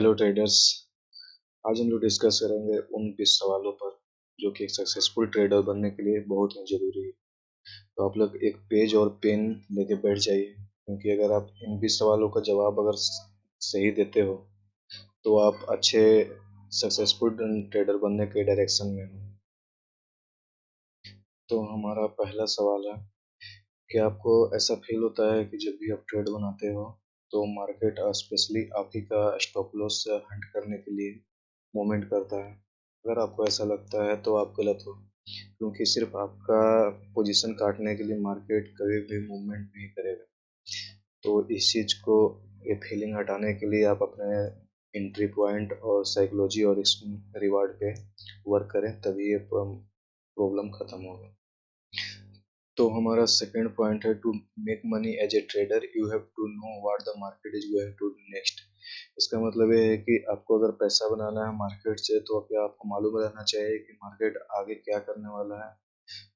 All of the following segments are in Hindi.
Hello traders. आज हम लोग डिस्कस करेंगे उन 20 सवालों पर जो कि एक सक्सेसफुल ट्रेडर बनने के लिए बहुत ही जरूरी है। तो आप लोग एक पेज और पेन लेके बैठ जाइए, क्योंकि अगर आप इन 20 सवालों का जवाब अगर सही देते हो तो आप अच्छे सक्सेसफुल ट्रेडर बनने के डायरेक्शन में हो। तो हमारा पहला सवाल है कि आपको ऐसा फील होता है कि जब भी आप ट्रेड बनाते हो तो मार्केट स्पेशली आप ही का स्टॉप लॉस हंट करने के लिए मूवमेंट करता है। अगर आपको ऐसा लगता है तो आप गलत हो, क्योंकि सिर्फ आपका पोजीशन काटने के लिए मार्केट कभी भी मूवमेंट नहीं करेगा। तो इस चीज़ को, ये फीलिंग हटाने के लिए आप अपने एंट्री पॉइंट और साइकोलॉजी और रिवार्ड पे वर्क करें, तभी ये प्रॉब्लम खत्म होगा। तो हमारा सेकंड पॉइंट है, to make money as a trader you have to know what the market is going to do next. इसका मतलब ये है कि आपको अगर पैसा बनाना है मार्केट से तो क्या आपको मालूम रहना चाहिए कि मार्केट आगे क्या करने वाला है।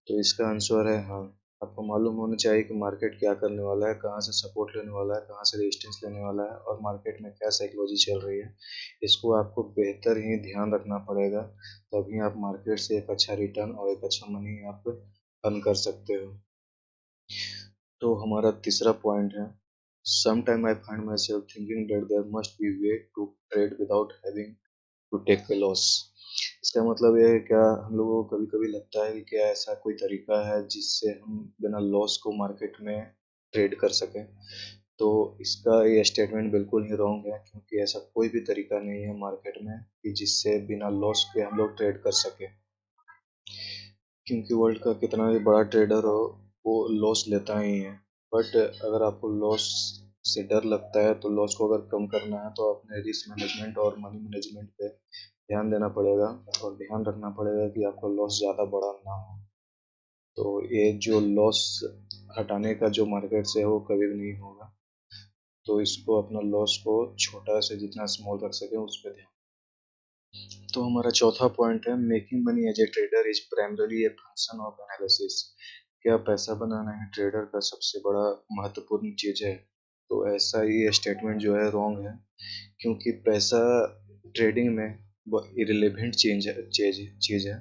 तो इसका आंसर है हाँ। आपको मालूम होना चाहिए कि मार्केट क्या करने वाला है, कहाँ से सपोर्ट लेने वाला है, कहाँ से रेजिस्टेंस लेने वाला है, और मार्केट में क्या साइकोलॉजी चल रही है। इसको आपको बेहतर ही ध्यान रखना पड़ेगा, तभी आप मार्केट से एक अच्छा रिटर्न और एक अच्छा मनी आप अर्न कर सकते हो। तो हमारा तीसरा पॉइंट है, sometime I find myself thinking that there must be way to trade without having to take a loss. इसका मतलब ये है, क्या हम लोगों को कभी कभी लगता है कि क्या ऐसा कोई तरीका है जिससे हम बिना लॉस को मार्केट में ट्रेड कर सकें। तो इसका ये स्टेटमेंट बिल्कुल ही रॉन्ग है, क्योंकि ऐसा कोई भी तरीका नहीं है मार्केट में कि जिससे बिना लॉस के हम लोग ट्रेड कर सकें। क्योंकि वर्ल्ड का कितना भी बड़ा ट्रेडर हो, वो लॉस लेता ही है। बट अगर आपको लॉस से डर लगता है तो लॉस को अगर कम करना है तो अपने रिस्क मैनेजमेंट और मनी मैनेजमेंट पे ध्यान देना पड़ेगा, और ध्यान रखना पड़ेगा कि आपको लॉस ज़्यादा बड़ा ना हो। तो ये जो लॉस हटाने का जो मार्केट से है वो कभी भी नहीं होगा। तो इसको, अपना लॉस को छोटा से जितना स्मॉल रख सके उस पर ध्यान। तो हमारा चौथा पॉइंट है, making money as a trader is primarily a function of analysis. क्या पैसा बनाना है ट्रेडर का सबसे बड़ा महत्वपूर्ण चीज है। तो ऐसा ये स्टेटमेंट जो है रॉन्ग है, क्योंकि पैसा ट्रेडिंग में इरिलेवेंट चीज है।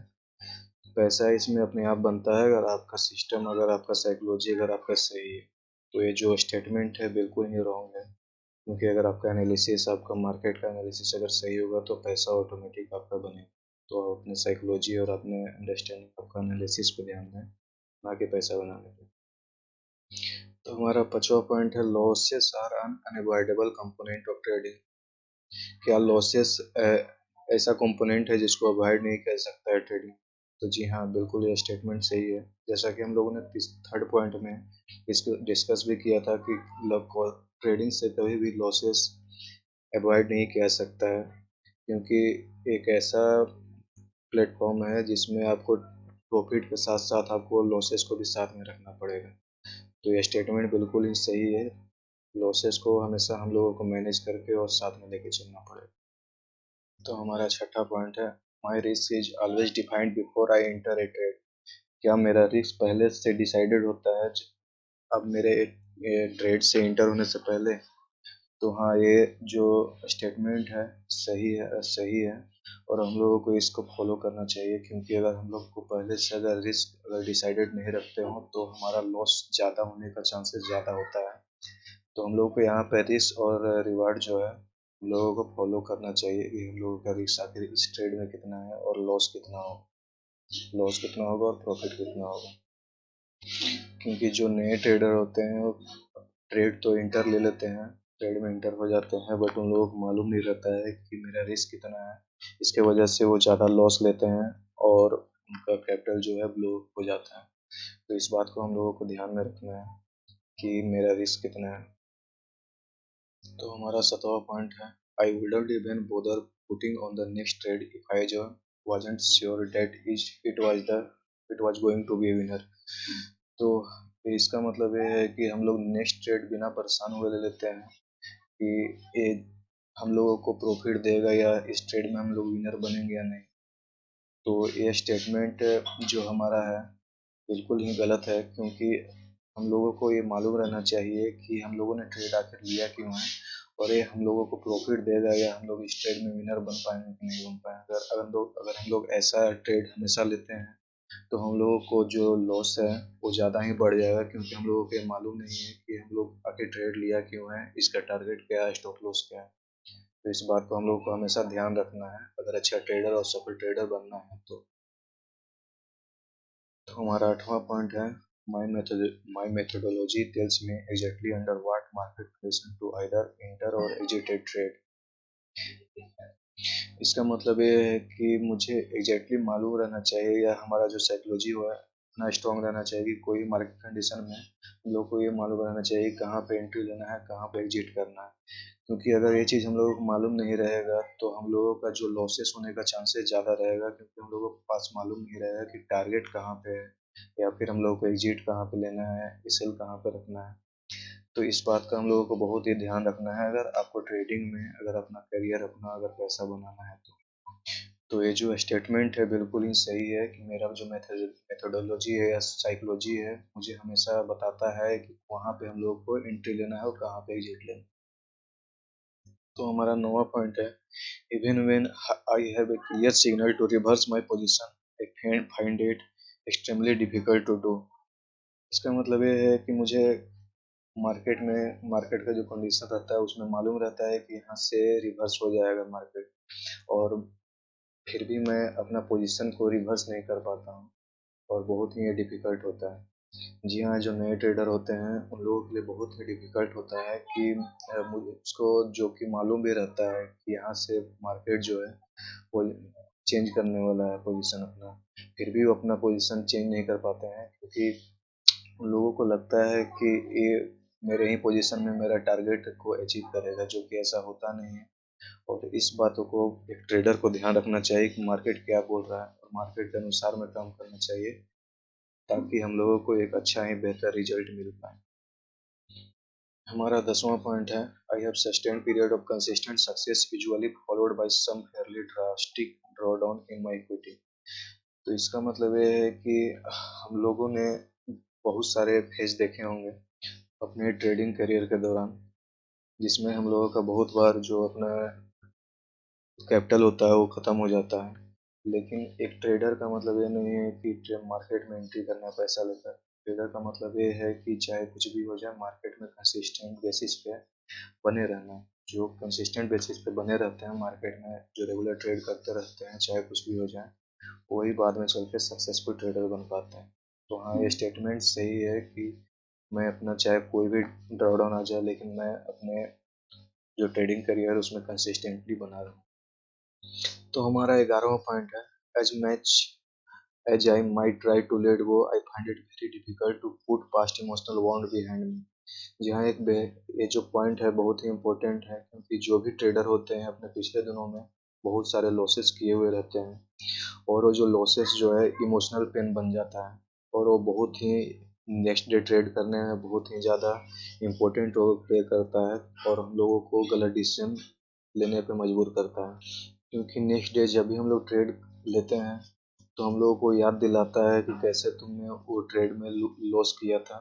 पैसा इसमें अपने आप बनता है अगर आपका सिस्टम, अगर आपका साइकोलॉजी, अगर आपका सही है। तो ये जो स्टेटमेंट है बिल्कुल ही रॉन्ग है, क्योंकि अगर आपका एनालिसिस, आपका मार्केट का एनालिसिस अगर सही होगा तो पैसा ऑटोमेटिक आपका बनेगा। तो आप अपने साइकोलॉजी और अपने अंडरस्टैंडिंग, आपका एनालिसिस पे ध्यान दें, ना कि पैसा बनाने पे। तो हमारा पांचवा पॉइंट है, losses are an unavoidable component of trading. क्या लॉसेस ऐसा कंपोनेंट है जिसको अवॉइड नहीं कर सकता है ट्रेडिंग। तो जी हाँ, बिल्कुल ये स्टेटमेंट सही है। जैसा कि हम लोगों ने थर्ड पॉइंट में इसको डिस्कस भी किया था कि ट्रेडिंग से कभी भी लॉसेस अवॉइड नहीं किया सकता है, क्योंकि एक ऐसा प्लेटफॉर्म है जिसमें आपको प्रॉफिट के साथ साथ आपको लॉसेस को भी साथ में रखना पड़ेगा। तो ये स्टेटमेंट बिल्कुल ही सही है। लॉसेस को हमेशा हम लोगों को मैनेज करके और साथ में लेके चलना पड़ेगा। तो हमारा छठा पॉइंट है, my risk is always defined before I enter a trade. क्या मेरा रिस्क पहले से डिसाइडेड होता है अब मेरे ट्रेड से इंटर होने से पहले। तो हाँ, ये जो स्टेटमेंट है सही है, और हम लोगों को इसको फॉलो करना चाहिए, क्योंकि अगर हम लोग को पहले से अगर रिस्क अगर डिसाइडेड नहीं रखते हो तो हमारा लॉस ज़्यादा होने का चांसेस ज़्यादा होता है। तो हम लोगों को यहाँ पे रिस्क और रिवार्ड जो है हम लोगों को फॉलो करना चाहिए कि हम लोगों का रिस्क आखिर इस ट्रेड में कितना है और लॉस कितना होगा और प्रॉफिट कितना होगा। क्योंकि जो नए ट्रेडर होते हैं वो ट्रेड तो इंटर ले लेते हैं, ट्रेड में इंटर हो जाते हैं, बट उन लोगों को मालूम नहीं रहता है कि मेरा रिस्क कितना है। इसके वजह से वो ज़्यादा लॉस लेते हैं और उनका कैपिटल जो है ब्लो हो जाता है। तो इस बात को हम लोगों को ध्यान में रखना है कि मेरा रिस्क कितना है। तो हमारा 7वां पॉइंट है, I wouldn't even bother putting on the next trade if I जो wasn't sure that it was going to be a winner। तो इसका मतलब ये है कि हम लोग नेक्स्ट ट्रेड बिना परेशान हुए ले लेते हैं कि ये हम लोगों को प्रॉफिट देगा या इस ट्रेड में हम लोग विनर बनेंगे या नहीं। तो ये स्टेटमेंट जो हमारा है बिल्कुल ही गलत है, क्योंकि हम लोगों को ये मालूम रहना चाहिए कि हम लोगों ने ट्रेड आखिर लिया क्यों है, और ये हम लोगों को प्रॉफिट देगा या हम लोग इस ट्रेड में विनर बन पाएंगे कि नहीं बन पाएंगे। अगर हम लोग ऐसा ट्रेड हमेशा लेते हैं तो हम लोगों को जो लॉस है वो ज़्यादा ही बढ़ जाएगा, क्योंकि हम लोगों को ये मालूम नहीं है कि हम लोग आखिर ट्रेड लिया क्यों है, इसका टारगेट क्या है, स्टॉप लॉस क्या है। तो इस बात को हम लोग को हमेशा ध्यान रखना है अगर अच्छा ट्रेडर और सफल ट्रेडर बनना है तो हमारा 8वां पॉइंट है, my methodology tells me exactly under what market condition to either enter or exit a trade. इसका मतलब ये है कि मुझे एग्जैक्टली मालूम रहना चाहिए या हमारा जो साइकोलॉजी हुआ है इतना स्ट्रांग रहना चाहिए कि कोई मार्केट कंडीशन में हम लोग को ये मालूम रहना चाहिए कहाँ पे एंट्री लेना है, कहाँ पे एग्जिट करना है। क्योंकि अगर ये चीज़ हम लोगों को मालूम नहीं रहेगा तो हम लोगों का जो लॉसेस होने का चांसेस ज़्यादा रहेगा, क्योंकि हम लोगों के पास मालूम नहीं रहेगा कि टारगेट कहाँ पे है या फिर हम लोगों को एग्जिट कहाँ पे लेना है, सेल कहाँ पे रखना है। तो इस बात का हम लोगों को बहुत ही ध्यान रखना है अगर आपको ट्रेडिंग में अगर अपना करियर अपना अगर पैसा बनाना है तो ये जो स्टेटमेंट है बिल्कुल ही सही है कि मेरा जो मेथोडोलॉजी है या साइकोलॉजी है मुझे हमेशा बताता है कि वहाँ पे हम लोग को एंट्री लेना है और कहाँ पे एग्जिट लेना है। तो हमारा 9वां पॉइंट है, even when I have a clear signal to reverse my position I find it extremely difficult to do. इसका मतलब ये है कि मुझे मार्केट का जो कंडीशन रहता है उसमें मालूम रहता है कि यहाँ से रिवर्स हो जाएगा मार्केट, और फिर भी मैं अपना पोजीशन को रिवर्स नहीं कर पाता हूँ और बहुत ही डिफिकल्ट होता है। जी हाँ, जो नए ट्रेडर होते हैं उन लोगों के लिए बहुत ही डिफिकल्ट होता है कि मुझे उसको जो कि मालूम भी रहता है कि यहाँ से मार्केट जो है वो चेंज करने वाला है पोजीशन अपना, फिर भी वो अपना पोजीशन चेंज नहीं कर पाते हैं, क्योंकि उन लोगों को लगता है कि ये मेरे ही पोजीशन में मेरा टारगेट को अचीव करेगा, जो कि ऐसा होता नहीं है। और इस बातों को एक ट्रेडर को ध्यान रखना चाहिए कि मार्केट क्या बोल रहा है और मार्केट के अनुसार में काम करना चाहिए, ताकि हम लोगों को एक अच्छा ही बेहतर रिजल्ट मिल पाए। हमारा 10वां पॉइंट है, I have sustained period of consistent success usually followed by some fairly drastic drawdown in my equity. तो इसका मतलब ये है कि हम लोगों ने बहुत सारे फेज देखे होंगे अपने ट्रेडिंग करियर के दौरान, जिसमें हम लोगों का बहुत बार जो अपना कैपिटल होता है वो ख़त्म हो जाता है। लेकिन एक ट्रेडर का मतलब ये नहीं है कि मार्केट में एंट्री करना है पैसा लेकर। ट्रेडर का मतलब ये है कि चाहे कुछ भी हो जाए मार्केट में कंसिस्टेंट बेसिस पे बने रहना है। जो कंसिस्टेंट बेसिस पे बने रहते हैं मार्केट में, जो रेगुलर ट्रेड करते रहते हैं चाहे कुछ भी हो जाए, वही बाद में चल के सक्सेसफुल ट्रेडर बन पाते हैं। तो हाँ, ये स्टेटमेंट सही है कि मैं अपना चाहे कोई भी ड्रॉडाउन आ जाए लेकिन मैं अपने जो ट्रेडिंग करियर है उसमें कंसिस्टेंटली बना रहूँ। तो हमारा 11वां पॉइंट है, as much as I might try to let go I find it very difficult to put past emotional wound behind me. जहाँ ये जो पॉइंट है बहुत ही इम्पोर्टेंट है, क्योंकि जो भी ट्रेडर होते हैं अपने पिछले दिनों में बहुत सारे लॉसेस किए हुए रहते हैं, और वो जो लॉसेस जो है इमोशनल पेन बन जाता है, और वो बहुत ही नेक्स्ट डे ट्रेड करने में बहुत ही ज़्यादा इम्पोर्टेंट रोल प्ले करता है और हम लोगों को गलत डिसीजन लेने पे मजबूर करता है। क्योंकि नेक्स्ट डे जब भी हम लोग ट्रेड लेते हैं तो हम लोगों को याद दिलाता है कि कैसे तुमने वो ट्रेड में लॉस किया था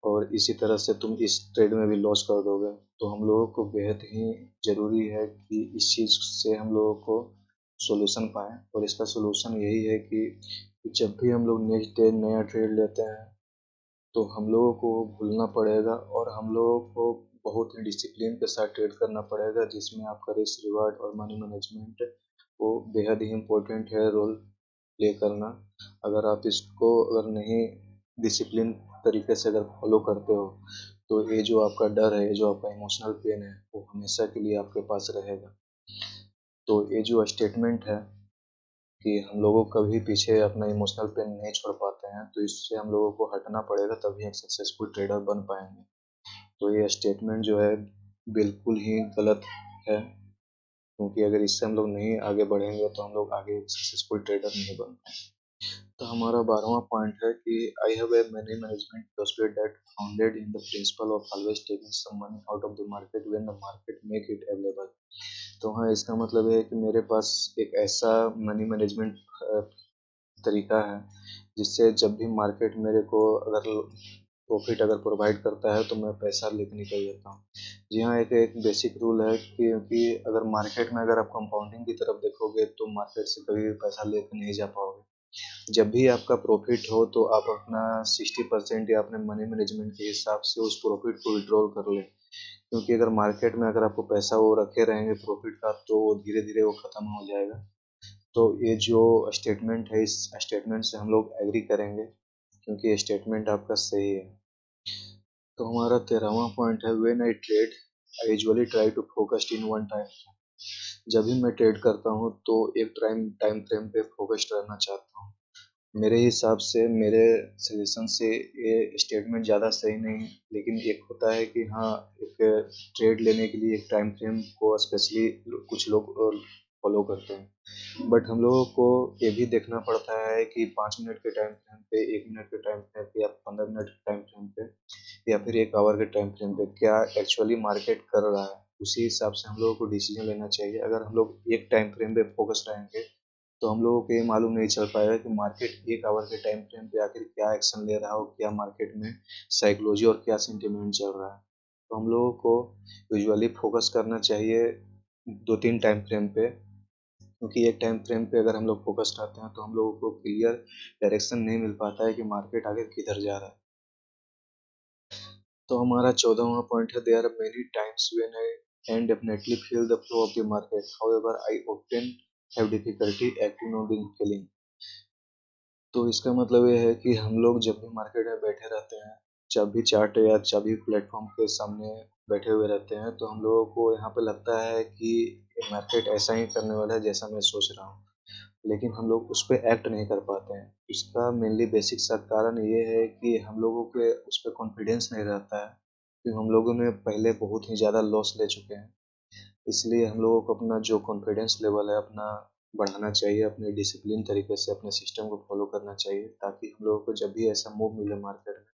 और इसी तरह से तुम इस ट्रेड में भी लॉस कर दोगे। तो हम लोगों को बेहद ही ज़रूरी है कि इस चीज़ से हम लोगों को सॉल्यूशन पाएँ, और इसका सॉल्यूशन यही है कि जब भी हम लोग नेक्स्ट डे नया ट्रेड लेते हैं तो हम लोगों को भूलना पड़ेगा और हम लोगों को बहुत ही डिसिप्लिन के साथ ट्रेड करना पड़ेगा, जिसमें आपका रिस्क रिवार्ड और मनी मैनेजमेंट वो बेहद ही इम्पोर्टेंट है रोल प्ले करना। अगर आप इसको अगर नहीं डिसिप्लिन तरीके से अगर फॉलो करते हो तो ये जो आपका डर है, ये जो आपका इमोशनल पेन है, वो हमेशा के लिए आपके पास रहेगा। तो ये जो स्टेटमेंट है कि हम लोगों कभी पीछे अपना इमोशनल पेन नहीं छोड़ पाते हैं, तो इससे हम लोगों को हटना पड़ेगा तभी एक सक्सेसफुल ट्रेडर बन पाएंगे। तो ये स्टेटमेंट जो है बिल्कुल ही गलत है, क्योंकि अगर इससे हम लोग नहीं आगे बढ़ेंगे तो हम लोग आगे एक सक्सेसफुल ट्रेडर नहीं बन पाएंगे। तो हमारा 12वां पॉइंट है कि I have a money management philosophy that founded in the principle of always taking some money out of the market when the market make it available. तो हाँ, इसका मतलब है कि मेरे पास एक ऐसा मनी मैनेजमेंट तरीका है जिससे जब भी मार्केट मेरे को अगर प्रॉफिट अगर प्रोवाइड करता है तो मैं पैसा लेके निकल जाता हूँ। जी हाँ, एक एक बेसिक रूल है क्योंकि अगर मार्केट में अगर आप कंपाउंडिंग की तरफ देखोगे तो मार्केट से कभी भी पैसा लेके नहीं जा पाओगे। जब भी आपका प्रॉफिट हो तो आप अपना 60% या अपने मनी मैनेजमेंट के हिसाब से उस प्रॉफिट को विड्रॉल कर ले, क्योंकि अगर मार्केट में अगर आपको पैसा वो रखे रहेंगे प्रॉफिट का तो धीरे धीरे वो खत्म हो जाएगा। तो ये जो स्टेटमेंट है, इस स्टेटमेंट से हम लोग एग्री करेंगे क्योंकि ये स्टेटमेंट आपका सही है। तो हमारा 13वां पॉइंट है, when I trade I usually try to focused in one time. जब भी मैं ट्रेड करता हूँ तो एक टाइम टाइम फ्रेम पे फोकस्ड रहना चाहता हूँ। मेरे हिसाब से, मेरे सजेशन से ये स्टेटमेंट ज़्यादा सही नहीं है, लेकिन एक होता है कि हाँ, एक ट्रेड लेने के लिए एक टाइम फ्रेम को स्पेशली कुछ लोग फॉलो करते हैं। बट हम लोगों को ये भी देखना पड़ता है कि 5 मिनट के टाइम फ्रेम पे, 1 मिनट के टाइम फ्रेम पे, या 15 मिनट के टाइम फ्रेम पे, या फिर 1 आवर के टाइम फ्रेम पे क्या एक्चुअली मार्केट कर रहा है, उसी हिसाब से हम लोगों को डिसीजन लेना चाहिए। अगर हम लोग एक टाइम फ्रेम पे फोकस रहेंगे तो हम लोगों को ये मालूम नहीं चल पाएगा कि मार्केट 1 आवर के टाइम फ्रेम पे आखिर क्या एक्शन ले रहा हो, क्या मार्केट में साइकोलॉजी और क्या सेंटिमेंट चल रहा है। तो हम लोगों को यूजुअली फोकस करना चाहिए 2-3 टाइम फ्रेम पे, क्योंकि एक टाइम फ्रेम पे अगर हम लोग फोकस रहते हैं तो हम लोगों को क्लियर डायरेक्शन नहीं मिल पाता है कि मार्केट आगे किधर जा रहा है। तो हमारा 14वां पॉइंट है, there are many times when I can definitely feel the flow of the market, however I often have difficulty acting on the feeling. तो इसका मतलब ये है कि हम लोग जब भी मार्केट में बैठे रहते हैं, जब भी चार्ट या जब भी प्लेटफॉर्म के सामने बैठे हुए रहते हैं, तो हम लोगों को यहाँ पे लगता है कि ये मार्केट ऐसा ही करने वाला है जैसा मैं सोच रहा हूँ, लेकिन हम लोग उस पर एक्ट नहीं कर पाते हैं। इसका मेनली बेसिक सा कारण ये है कि हम लोगों के उस पर कॉन्फिडेंस नहीं रहता है, क्योंकि हम लोगों ने पहले बहुत ही ज़्यादा लॉस ले चुके हैं। इसलिए हम लोगों को अपना जो कॉन्फिडेंस लेवल है अपना बढ़ाना चाहिए, अपने डिसिप्लिन तरीके से अपने सिस्टम को फॉलो करना चाहिए, ताकि हम लोगों को जब भी ऐसा मूव मिले मार्केट में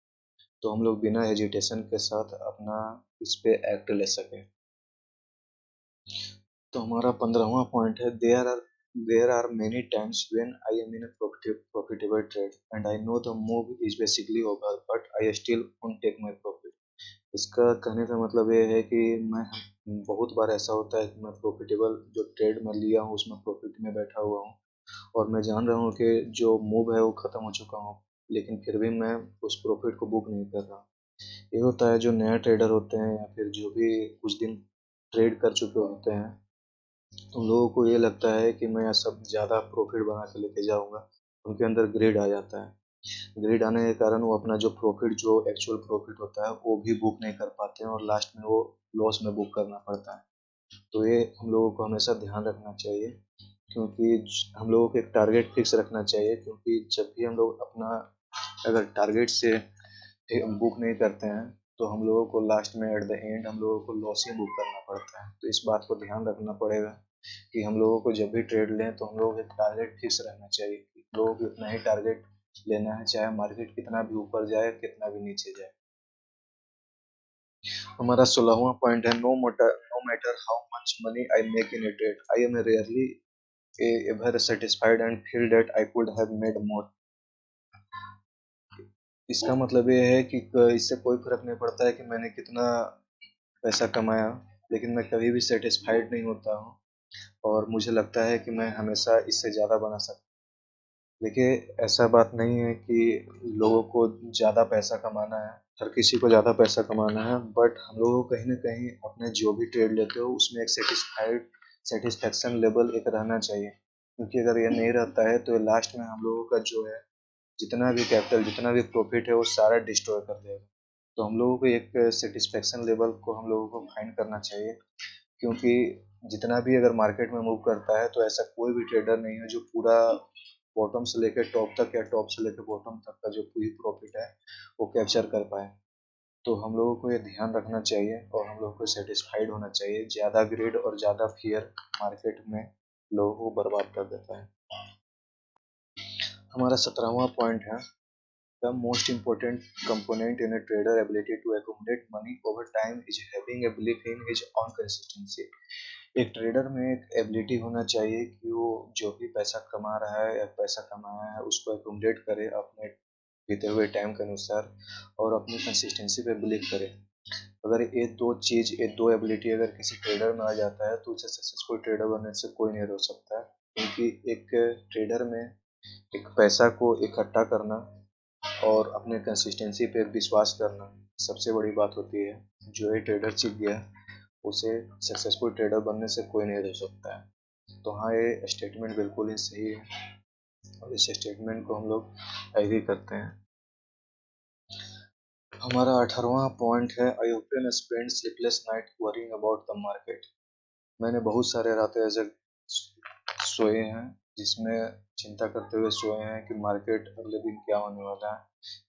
तो हम लोग बिना हेजिटेशन के साथ अपना इस पे एक्ट ले सकें। तो हमारा 15वां पॉइंट है, there are many times when I am in a profitable trade and I know the move is basically over but I still won't take my profit. इसका कहने का मतलब ये है कि मैं बहुत बार ऐसा होता है कि मैं प्रॉफिटेबल जो ट्रेड में लिया हूँ उसमें प्रॉफिट में बैठा हुआ हूँ और मैं जान रहा हूँ कि जो मूव है वो ख़त्म हो चुका हूँ, लेकिन फिर भी मैं उस प्रॉफिट को बुक नहीं कर रहा। ये होता है जो नया ट्रेडर होते हैं या फिर जो भी कुछ दिन ट्रेड कर चुके होते हैं, उन लोगों को ये लगता है कि मैं सब ज़्यादा प्रॉफिट बना के लेके जाऊँगा। उनके अंदर ग्रेड आ जाता है। ग्रेड आने के कारण वो अपना जो प्रॉफिट, जो एक्चुअल प्रॉफिट होता है वो भी बुक नहीं कर पाते हैं और लास्ट में वो लॉस में बुक करना पड़ता है। तो ये हम लोगों को हमेशा ध्यान रखना चाहिए, क्योंकि हम लोगों को एक टारगेट फिक्स रखना चाहिए, क्योंकि जब भी हम लोग अपना अगर टारगेट से बुक नहीं करते हैं तो हम लोगों को लास्ट में एट द एंड हम लोगों को लॉस ही बुक करना पड़ता है। तो इस बात को ध्यान रखना पड़ेगा कि हम लोगों को जब भी ट्रेड लें तो हम लोगों को एक टारगेट फिक्स रहना चाहिए कि हम लोगों को इतना ही टारगेट लेना है, चाहे मार्केट कितना भी ऊपर जाए कितना भी नीचे जाए। हमारा 16वां पॉइंट है, no matter how much money I make in a trade I am rarely ever satisfied and feel that I could have made more. इसका मतलब ये है कि इससे कोई फर्क नहीं पड़ता है कि मैंने कितना पैसा कमाया, लेकिन मैं कभी भी सेटिस्फाइड नहीं होता हूँ और मुझे लगता है कि मैं हमेशा इससे ज़्यादा बना सकता। देखिए, ऐसा बात नहीं है कि लोगों को ज़्यादा पैसा कमाना है, हर किसी को ज़्यादा पैसा कमाना है, बट हम लोगों को कहीं न कहीं अपने जो भी ट्रेड लेते हो उसमें एक सेटिस्फैक्शन लेवल एक रहना चाहिए, क्योंकि अगर ये नहीं रहता है तो लास्ट में हम लोगों का जो है जितना भी कैपिटल, जितना भी प्रॉफिट है वो सारा डिस्ट्रॉय कर देगा। तो हम लोगों को एक सेटिस्फैक्शन लेवल को हम लोगों को फाइंड करना चाहिए, क्योंकि जितना भी अगर मार्केट में मूव करता है तो ऐसा कोई भी ट्रेडर नहीं है जो पूरा बॉटम से लेकर टॉप तक या टॉप से लेकर बॉटम तक का जो पूरी प्रॉफिट है वो कैप्चर कर पाए। तो हम लोगों को ये ध्यान रखना चाहिए और हम लोगों को सेटिस्फाइड होना चाहिए। ज़्यादा ग्रीड और ज़्यादा फियर मार्केट में लोगों को बर्बाद कर देता है। हमारा 17वां पॉइंट है, the most important component in a trader ability to accumulate money over time is having a belief in his own consistency। एक ट्रेडर में एक एबिलिटी होना चाहिए कि वो जो भी पैसा कमा रहा है या पैसा कमाया है उसको accumulate करे अपने बीते हुए टाइम के अनुसार और अपनी कंसिस्टेंसी पे बिलीव करें। अगर ये दो एबिलिटी अगर किसी ट्रेडर में आ जाता है तो उसे सक्सेसफुल ट्रेडर बनने से कोई नहीं रोक सकता है, क्योंकि एक ट्रेडर में एक पैसा को इकट्ठा करना और अपने कंसिस्टेंसी पे विश्वास करना सबसे बड़ी बात होती है। जो ये ट्रेडर सीख गया उसे सक्सेसफुल ट्रेडर बनने से कोई नहीं रोक सकता है। तो हाँ, ये स्टेटमेंट बिल्कुल ही सही है और इस स्टेटमेंट को हम लोग एग्री करते हैं। हमारा 18वां पॉइंट है, I often spend sleepless night worrying about the market. मैंने बहुत सारे रातें ऐसे सोए हैं जिसमें चिंता करते हुए सोए हैं कि मार्केट अगले दिन क्या होने वाला है।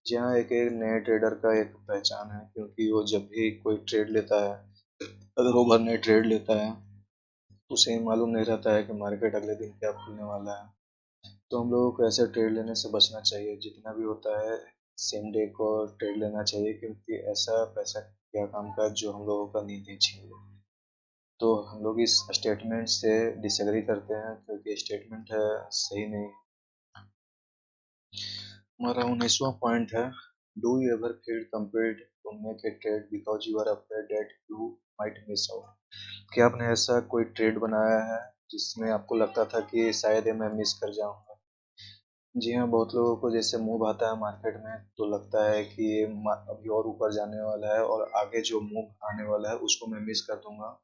जी हाँ, एक एक नए ट्रेडर का एक पहचान है, क्योंकि वो जब भी कोई ट्रेड लेता है, अगर ओवर नाइट ट्रेड लेता है तो उसे मालूम नहीं रहता है कि मार्केट अगले दिन क्या खुलने वाला है। तो हम लोगों को ऐसे ट्रेड लेने से बचना चाहिए, जितना भी होता है सेम डे को ट्रेड लेना चाहिए, क्योंकि ऐसा पैसा क्या काम का जो हम लोगों का नींद ही छीन ले। तो हम लोग इस स्टेटमेंट से डिसएग्री करते हैं, क्योंकि स्टेटमेंट है सही नहीं। हमारा 19वां पॉइंट है, do you ever feel compelled to make a trade because you are afraid that you might miss out. क्या आपने ऐसा कोई ट्रेड बनाया है जिसमें आपको लगता था कि शायद ये मैं मिस कर जाऊंगा? जी हाँ, बहुत लोगों को जैसे मूव आता है मार्केट में तो लगता है कि ये अभी और ऊपर जाने वाला है और आगे जो मूव आने वाला है उसको मैं मिस कर दूंगा,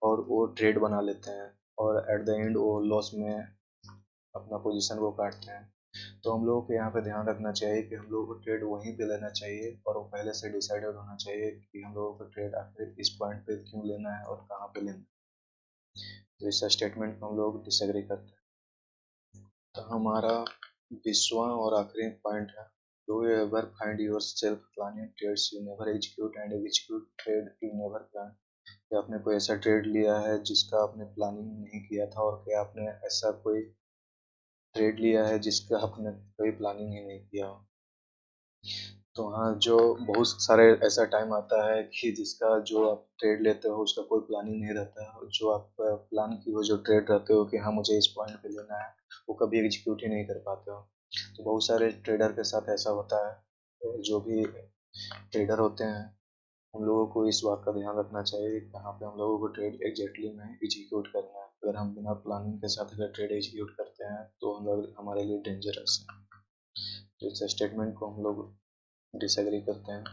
और वो ट्रेड बना लेते हैं और एट द एंड वो लॉस में अपना पोजीशन को काटते हैं। तो हम लोगों को यहाँ पे ध्यान रखना चाहिए कि हम लोगों को ट्रेड वहीं पे लेना चाहिए और वो पहले से डिसाइडेड होना चाहिए कि हम लोगों को ट्रेड आखिर इस पॉइंट पे क्यों लेना है और कहाँ पे लेना है। तो इस स्टेटमेंट को हम लोग डिसएग्री करते हैं। तो हमारा 20वां और आखिरी पॉइंट है, do you ever find yourself planning trades you never execute and execute trade you never plan. क्या आपने कोई ऐसा ट्रेड लिया है जिसका आपने प्लानिंग नहीं किया था, और क्या आपने ऐसा कोई ट्रेड लिया है जिसका आपने कोई प्लानिंग ही नहीं किया हो? तो हाँ, जो बहुत सारे ऐसा टाइम आता है कि जिसका जो आप ट्रेड लेते हो उसका कोई प्लानिंग नहीं रहता है, और जो आप प्लान की वो जो ट्रेड रहते हो कि हाँ मुझे इस पॉइंट पे लेना है, वो कभी एग्जीक्यूट ही नहीं कर पाते हो। तो बहुत सारे ट्रेडर के साथ ऐसा होता है। तो जो भी ट्रेडर होते हैं उन लोगों को इस बात का ध्यान रखना चाहिए कि कहाँ पे हम लोगों को ट्रेड एग्जैक्टली में एग्जीक्यूट करना है। अगर हम बिना प्लानिंग के साथ अगर ट्रेड एग्जीक्यूट करते हैं तो हम लोग हमारे लिए डेंजरस है। तो इस स्टेटमेंट को हम लोग डिसएग्री करते हैं।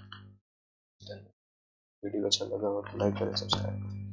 वीडियो अच्छा लगा हो तो लाइक करें, सब्सक्राइब करें।